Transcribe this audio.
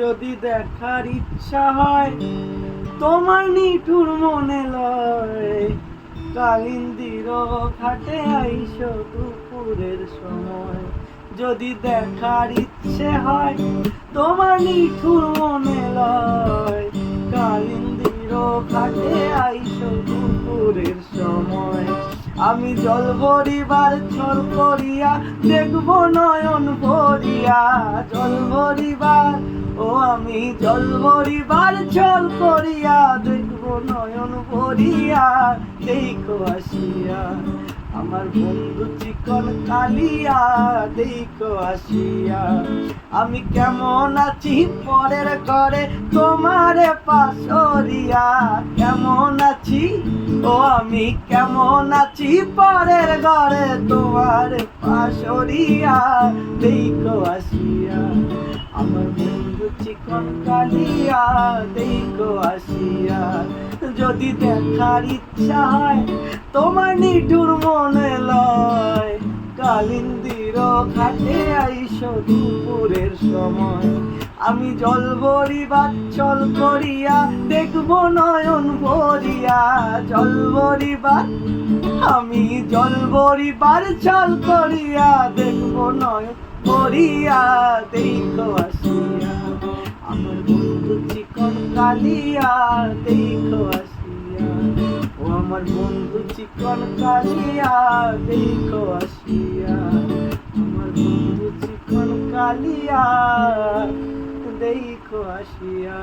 যদি দেখার ইচ্ছা হয় তোমার নিঠুর মনে লয়, কালিন্দির ঘাটে আইসো দুপুরের সময়। যদি দেখার ইচ্ছে হয় তোমার নিঠুর মনে লয়, কালিন্দির ঘাটে আইসো দুপুরের সময়। আমি জল ভরিবার ছল করিয়া দেখব নয়ন ভরিয়া, জল ভরিবার ও আমি জল ভরিবার ছল করিয়া দেখব নয়ন ভরিয়া। দেখো আসিয়া আমার বন্ধু চিকন কালিয়া, দেখো আসিয়া আমি কেমন আছি পরের ঘরে তোমারে পাশরিয়া। কেমন আছি ও আমি কেমন আছি পরের ঘরে তোমার পাশরিয়া। দেখো আসিয়া আমার বন্ধু চিকন কালিয়া, দেখো আসিয়া। যদি দেখার ইচ্ছা হয় তোমার নিঠুর মনে লয়, কালিন্দির ঘাটে আইসো দুপুরের সময়। আমি জল ভরিবার ছল করিয়া দেখব নয়ন ভরিয়া, জল ভরিবার আমি জল ভরিবার ছল করিয়া দেখব নয়ন ভরিয়া। দেখো আসিয়া আমার বন্ধু চিকন কালিয়া, দেখো আসিয়া ও আমার বন্ধু চিকন কালিয়া, দেখো আসিয়া। আমার বন্ধু চিকন কালিয়া, দেখো আসিয়া।